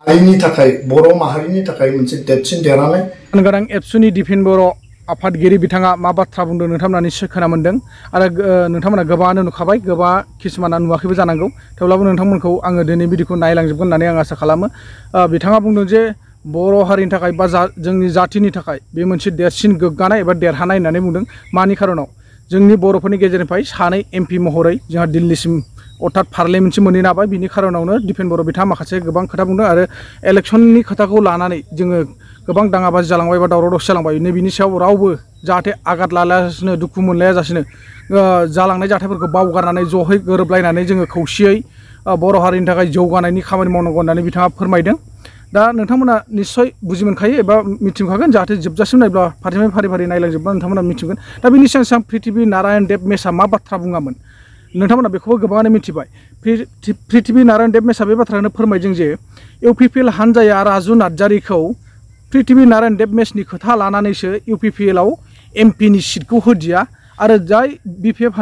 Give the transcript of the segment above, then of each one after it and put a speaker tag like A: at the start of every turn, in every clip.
A: हारिनि थाखाय बर' माहारिनि थाखाय मोनसे देरसिन देरहानाय।
B: गोनां एबसुनि डिफेन बर' आफादगिरि बिथाङा मा बाथ्रा बुंदों नोंथांमोना निश्चय खोनामोनदों आरो नोंथांमोना गोबाङानो नुखाबाय, गोबां किसुमाना नुवाखैबो जानांगौ। थेवब्लाबो नोंथांमोनखौ आङो दिनै भिडिअखौ नायलांजोबगोन होननानै आं आसा खालामो। बिथाङा बुंदों जे बर' हारिनि थाखाय बा जोंनि जाथिनि थाखाय बे मोनसे देरसिन गोग्गानाय एबा देरहानाय होननानै बुंदों। मानि खारनाव जोंनि बर'फोरनि गेजेरनिफ्राय सानै एमपि महरै जोंहा दिल्लीसिम अर्थात पार्लियामेन्टसिम मोनहैनो हाबाय। बिनि खारनावनो डिफेन बर' बिथाङा माखासे गोबां खोथा बुंदों आरो इलेक्सननि खोथाखौ लानानै जोङो गोबां दाङाबाजि जालांबाय बा दावराव दावसि जालांबाय। बिनि सायाव रावबो जाहाथे आघात लायालासिनो दुखु मोनलायाजासिनो जालांनाय जाथायफोरखौ बावगारनानै ज'है गोरोबलायनानै जोङो खौसेयै बर' हारिनि थाखाय जौगानायनि खामानि मावनांगौ होननानै बिथाङा फोरमायदों। दा नोंथांमोना निश्चय बुजि मोनखायो एबा मिथिखागोन, जाहाथे जोबजासिम नायब्ला फारि फारि नायलांजोबब्ला नोंथांमोना मिथिगोन। दा बिनि सिगां सिगां पृथ्वी नारायण देब मेसआ मा बाथ्रा बुङामोन नोंथांमोना बेखौबो गोबाङानो मिथिबाय। पृथ्वी नारायण देब मेसआ बे बाथ्राखौनो फोरमायदों जे UPPL हानजाया राजु नार्जारिखौ पृथ्वी नारायण देब मेसनि खोथा लानानैसो UPPL आव एमपिनि सिटखौ होदिया आरो जाय BPF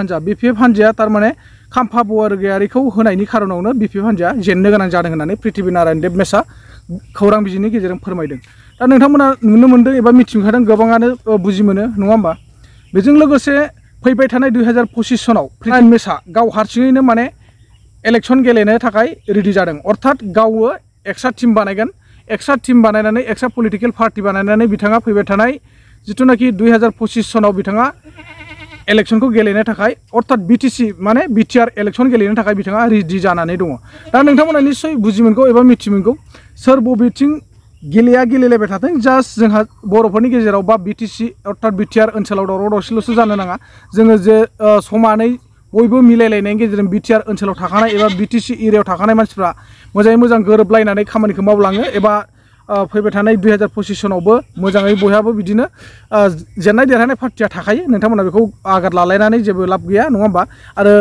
B: हानजाया थारमाने खाम्फा बरगयारिखौ होनायनि खारनावनो BPF हानजाया जेननो गोनां जादों होननानै पृथ्वी नारायण देब मेसआ खौरां बिजोंनि गेजेरजों फोरमायदों। दा नोंथांमोना नुनो मोनदों एबा मिथिखादों, गोबाङानो बुजि मोनो नङा होमबा। बेजों लोगोसे फैबाय थानाय 2025 सनाव पृथ्वी मेसआ गाव हारसिङैनो माने इलेक्सन गेलेनो थाखाय रेडि जादों। अर्थात गावो एक्सट्रा टीम बानायगोन, एक्सट्रा टीम बानायनानै एक्सट्रा पलिटिकेल पार्टी बानायनानै बिथाङा फैबाय थानाय जिथुनाखि 2025 सनाव बिथाङा इलेक्शनखौ गेलेनो थाखाय अर्थात BTC माने BTR इलेक्शन गेलेनो थाखाय बिथाङा रेडि जानानै दङ। दा नोंथांमोना निश्चय बुजि मोनगौ एबा मिथि मोनगौ सोर बबेथिं गेलेलायबाय थाथों, जास्ट जोंहा बर'फोरनि गेजेराव बा BTC अर्थात BTR ओनसोलाव दावराव दावसिल'सो जानो नाङा। जोङो जे समानै बयबो मिलायलायनायनि गेजेरजों BTR ओनसोलाव थाखानाय एबा BTC एरियायाव थाखानाय मानसिफ्रा मोजाङै मोजां गोरोबलायनानै खामानिखौ मावलाङो एबा फैबाय थानाय 2025 सनावबो मोजाङै बयहाबो बिदिनो जेननाय देरहानाय पार्टिया थाखायो। नोंथांमोना बेखौ आघात लालायनानै जेबो लाब गैया नङा होमबा। आरो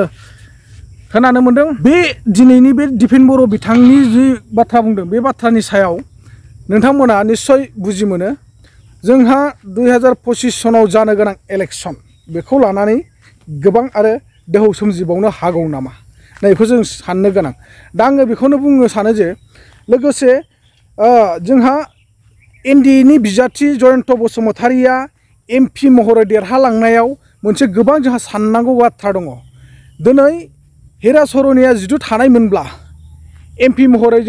B: खोनानो मोनदों बे दिनैनि बे डिफेन बर' बिथांनि जि बाथ्रा बुंदों बे बाथ्रानि सायाव नोंथांमोना निश्चय बुजि मोनो। जोंहा 2025 सनाव जानो गोनां इलेक्सन बेखौ लानानै गोबां आरो दोहौ सोमजिबावनो हागौ नामा, बेखौ जों साननो गोनां। दा आङो बेखौनो बुंनो सानो जे लोगोसे जोंहा NDA नि बिजाथि जयन्त बसुमतारिया MP महरै देरहालांनायाव मोनसे गोबां जोंहा साननांगौ बाथ्रा दङ। दिनै हिरा सरनिया जुदि थानायमोनब्ला MP महरै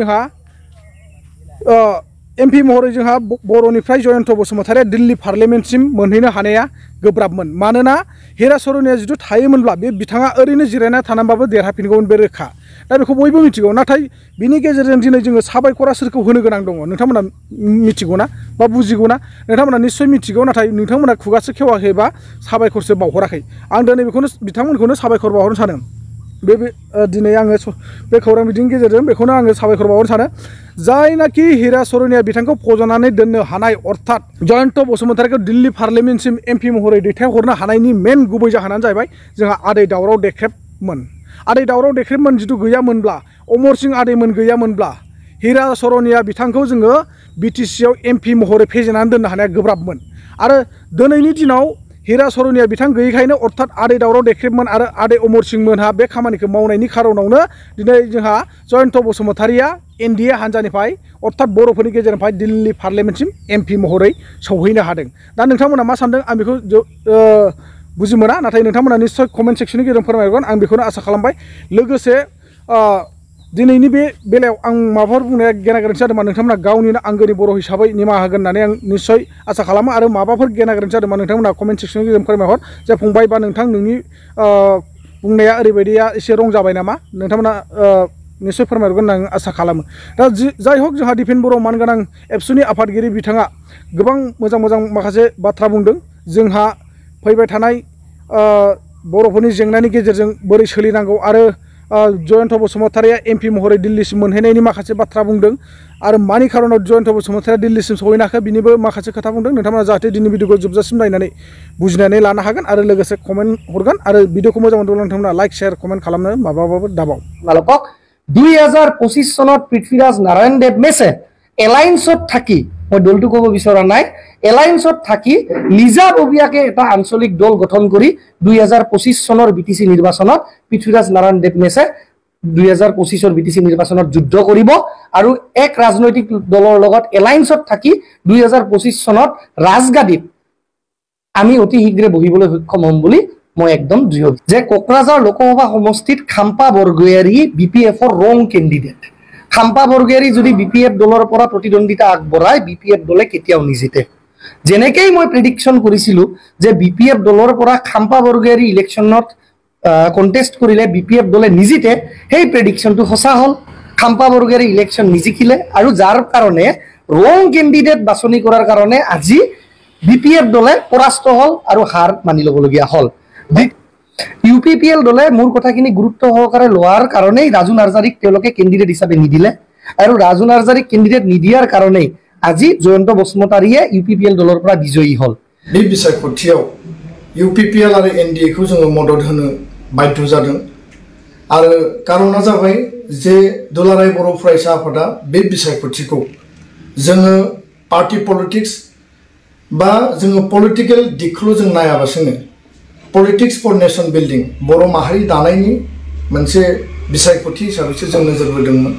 B: जोंहा बर'निफ्राय जयन्त बसुमतारिया दिल्ली पार्लियामेन्टसिम मोनहैनो हानाया गोब्राबमोन। मानोना हिरा सरनिया जुदि थायोमोनब्ला बे बिथाङा ओरैनो जिरायना थानानैबाबो देरहाफिनगौमोन, बे रोखा। दा बेखौ बयबो मिथिगौ। नाथाय बिनि गेजेरजों दिनै जोङो साबायखरा सोरखौ होनो गोनां दङ नोंथांमोना मिथिगौ ना बा बुजिगौ ना? नोंथांमोना निश्चय मिथिगौ, नाथाय नोंथांमोना खुगासो खेवाखैबा साबायखरसो बावहराखै। आं दिनै बेखौनो बिथांमोनखौनो साबायखर बावहरनो सानो। दिनै आङो बे खौरां बिजोंनि गेजेरजों बेखौनो आङो साबायखर बावहरनो सानो, जायनाखि हिरा सरनिया बिथांखौ फज'नानै दोननो हानाय अर्थात जयन्त बसुमतारिखौ दिल्ली पार्लियामेन्टसिम MP महरै दैथायहरनो हानायनि मेन गुबै जाहोनानो जाहैबाय जोंहा आदै दावराव देख्रेबमोन। आदै दावराव देख्रेबमोन जुदि गैयामोनब्ला, अमर सिंह आदैमोन गैयामोनब्ला हिरा सरनिया बिथांखौ जोङो BTC आव MP महरै फेजेननानै दोननो हानाया गोब्राबमोन। आरो दिनैनि दिनाव हिरा सरनिया बिथां गैयैखायनो अर्थात आदै दावराव देख्रेबमोन आरो आदै अमर सिंह मोनहा बे खामानिखौ मावनायनि खारनावनो दिनै जोंहा जयन्त बसुमतारिया NDA हानजानिफ्राय अर्थात बर'फोरनि गेजेरनिफ्राय दिल्ली पार्लियामेन्टसिम MP महरै सौहैनो हादों। दा नोंथांमोना मा सानदों आं बेखौ बुजि मोना, नाथाय नोंथांमोना निश्चय कमेन्ट सेक्सननि गेजेरजों फोरमायहरगोन, आं बेखौनो आसा खालामबाय। लोगोसे दिनैनि बे बेलायाव आं माबाफोर बुंनाया गेना गोरोन्थि जादोंबा नोंथांमोना गावनिनो आंगोनि बर' हिसाबै निमाहा होगोन होननानै आं निश्चय आसा खालामो। आरो माबाफोर गेना गोरोन्थि जादोंबा नोंथांमोना कमेन्ट सेक्सननि गेजेरजों फोरमायहर जे फंबाय बा नोंथां नोंनि बुंनाया ओरैबायदिया एसे रं जाबाय नामा, नोंथांमोना निश्चय फोरमायहरगोन होनना आं आसा खालामो। दा जाय हक जोंहा डिफेन बर' मानगोनां एबसुनि आफादगिरि बिथाङा गोबां मोजां मोजां माखासे बाथ्रा बुंदों। जोंहा फैबाय थानाय बर'फोरनि जेंनानि गेजेरजों बोरै सोलिनांगौ आरो जयन्त बसुमतारिया MP महरै दिल्लीसिम मोनहैनायनि माखासे बाथ्रा बुंदों आरो मानि खारनाव जयन्त बसुमतारिया दिल्लीसिम सहैनाखै बिनिबो माखासे खोथा बुंदों। नोंथांमोना जाहाथे दिनै भिडिअखौ जोबजासिम नायनानै बुजिनानै लानो हागोन आरो लोगोसे कमेन्ट हरगोन आरो भिडिअखौ मोजां मोनदोंब्ला नोंथांमोना लाइक शेयार कमेन्ट खालामनो माबाबाबो दाबाव।
C: मालকক 2025 सনত पृथ्वीराज नारायण देव मेसे एलायन्सत থাকি মই দলটো ক'ব বিচৰা নাই, এলায়েন্সত থাকি নিজাববীয়াকে এটা আঞ্চলিক দল গঠন কৰি 2025 চনৰ BTC নিৰ্বাচনত পৃথ্বীৰাজ নাৰায়ণ দেৱ মেছে 2025 বিটিসি নিৰ্বাচনত যুদ্ধ কৰিব আৰু এক ৰাজনৈতিক দলৰ লগত এলায়েন্সত থাকি 2025 চনত ৰাজগাদীত আমি অতি শীঘ্ৰে বহিবলৈ সক্ষম হ'ম বুলি মই একদম দৃঢ় যে কোকৰাঝাৰ লোকসভা সমষ্টিত খাম্পা বৰগয়াৰী বিপিএফৰ ৰং কেণ্ডিডেট খাম্পা বৰগয়াৰী যদি বিপিএফ দলৰ পৰা প্ৰতিদ্বন্দ্বিতা আগবঢ়ায় বিপিএফ দলে কেতিয়াও নিজিতে যেনেকৈ মই প্ৰেডিকশ্যন কৰিছিলোঁ যে বিপিএফ দলৰ পৰা খাম্পা বৰগয়াৰী ইলেকশ্যনত কণ্টেষ্ট কৰিলে বিপিএফ দলে নিজিতে সেই প্ৰেডিকশ্যনটো সঁচা হ'ল খাম্পা বৰগয়াৰী ইলেকশ্যন নিজিকিলে আৰু যাৰ কাৰণে ৰং কেণ্ডিডেট বাছনি কৰাৰ কাৰণে আজি বিপিএফ দলে পৰাস্ত হ'ল আৰু হাৰ মানি ল'বলগীয়া হ'ল UPPL দলে মোৰ কথাখিনি গুৰুত্ব সহকাৰে লোৱাৰ কাৰণেই ৰাজু নাৰ্জাৰীক তেওঁলোকে কেণ্ডিডেট হিচাপে নিদিলে আৰু ৰাজু নাৰ্জাৰীক কেণ্ডিডেট নিদিয়াৰ কাৰণেই আজি জয়ন্ত বসুমতাৰীয়ে UPPL দলৰ পৰা বিজয়ী হ'ল
A: बे बिसायख'थियाव UPPL आरो NDA खौ जोङो मदद होनो बाध्य जादों आरो कारना जाबाय जे दुलाराय बर' फरायसा आफादा बे बिसायख'थिखौ जोङो पार्टी पलिटिक्स बा जोङो पलिटिकल दिगखौल' जों नायाबासिनो पलिटिक्स फर नेशन बिल्डिं बर' माहारि दानायनि मोनसे बिसायख'थि हिसाबैसो जों नोजोर बोदोंमोन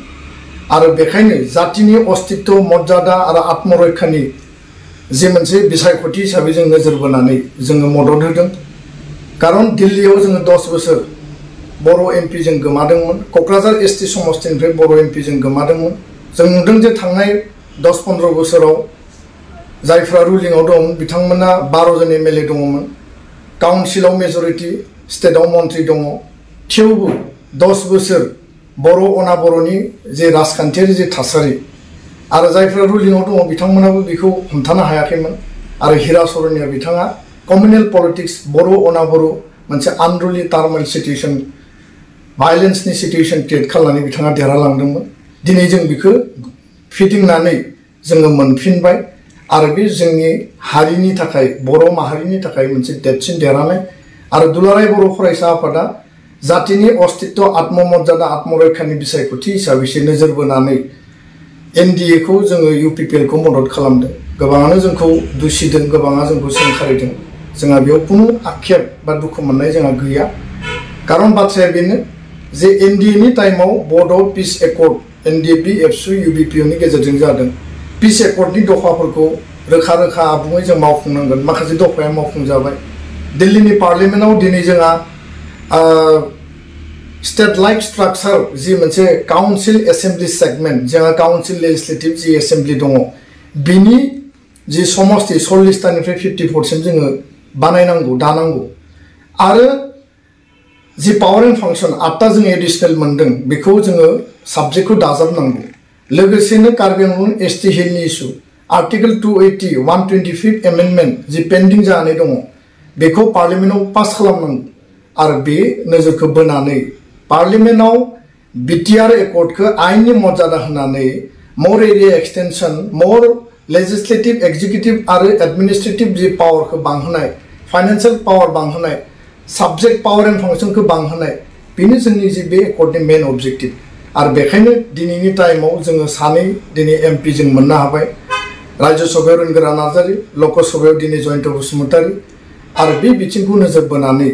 A: आरो बेखायनो जातिनि अस्तित्व मर्यादा आरो आत्मरैखानि जे मोनसे बिसायख'थि हिसाबै जों नोजोर बोनानै जोङो मदद होदों कारण दिल्लीयाव जोङो 10 बोसोर बर' MP जों गोमादोंमोन क'क्राझार ST समष्टिनिफ्राय बर' MP जों गोमादोंमोन जों नुदों जे थांनाय 10-15 बोसोराव जायफ्रा रुलिंआव दं बिथांमोना 12 जन MLA दङमोन काउन्सिलाव मेजरिटी स्टेटआव मन्त्रि दङ थेवबो 10 बोसोर बर' अना बर'नि जे राजखान्थियारि जे थासारि आरो जायफ्रा रुलिंआव दङ बिथांमोनाबो बेखौ हमथानो हायाखैमोन आरो हिरा सरनिया बिथाङा कम्युनेल पलिटिक्स बर' अना बर' मोनसे आनरुलि टार्मेल सिचुएशन भायलेन्सनि सिचुएशन क्रिएट खालामनानै बिथाङा देरहालांदोंमोन दिनै जों बेखौ फिदिंनानै जोङो मोनफिनबाय आरो बे जोंनि हारिनि थाखाय बर' माहारिनि थाखाय मोनसे देरसिन देरहानाय आरो दुलाराय बर' फरायसा आफादा जातिनि अस्तित्व आत्ममर्यादा आत्मरैखानि बिसायख'थि हिसाबैसो नोजोर बोनानै NDA खौ जोङो UPPL खौ मदद खालामदों गोबाङानो जोंखौ दुसिदों गोबाङा जोंखौ सोंखारिदों जोंहा बेयाव खुनु आक्षेप बा दुखु मोननाय जोंहा गैया कारण बाथ्राया बेनो जे NDA नि टाइमाव बड' पिस एकर्ड NDA ABSU UPPL नि गेजेरजों जादों पिस एकर्डनि दफाफोरखौ रोखा रोखा आबुङै जों मावफुंनांगोन माखासे दफाया मावफुंजाबाय दिल्लीनि पार्लियामेन्टआव दिनै जोंहा स्टेट लाइक स्ट्राक्चार जी मोनसे काउन्सिल एसेम्बली सेगमेन्ट जोंहा काउन्सिल लेजिस्लेटिभ जी एसेम्बली दङ बिनि जी समष्टि 40टानिफ्राय 54सिम जोङो बानायनांगौ दानांगौ आरो जी पावर एन्ड फांसन 8टा जों एडिशनेल मोनदों बेखौ जोङो साबजेक्टखौ दाजाबनांगौ लोगोसेनो कार्बि आंलं ST हिलनि इस्यु आर्टिकल 280 125 एमेन्डमेन्ट जी पेन्डिं जानानै दङ बेखौ पार्लियामेन्टआव पास खालामनांगौ आरो बे नोजोरखौ बोनानै पार्लियामेन्टआव BTR एकर्डखौ आइननि मर्यादा होनानै मोर एरिया एक्सटेंशन मोर लेजिस्लेटिव एक्जिक्यूटिव आरो एडमिनिस्ट्रेटिव जी पावरखौ बांहोनाय फाइनेंशियल पावर बांहोनाय सब्जेक्ट पावर एंड फंक्शनखौ बांहोनाय बेनो जोंनि जी बे एकर्डनि मेन ऑब्जेक्टिव आरो बेखायनो दिनैनि टाइमाव जोङो सानै दिनै MP जों मोननो हाबाय राज्य सभायाव रोनगोरा नार्जारी लोकसभायाव दिनै जयन्त बसुमतारी आरो बे बिथिंखौ नोजोर बोनानै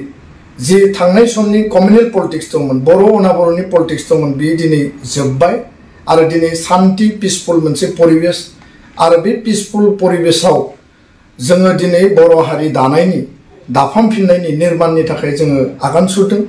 A: जी थांनाय समनि कम्युनेल पलिटिक्स दंमोन बर' अना बर'नि पलिटिक्स दंमोन बे दिनै जोबबाय आरो दिनै शान्ति पिसफुल मोनसे परिबेश आरो बे पिसफुल परिबेशाव जोङो दिनै बर' हारि दानायनि दाफामफिननायनि निर्माणनि थाखाय जोङो आगान सुरदों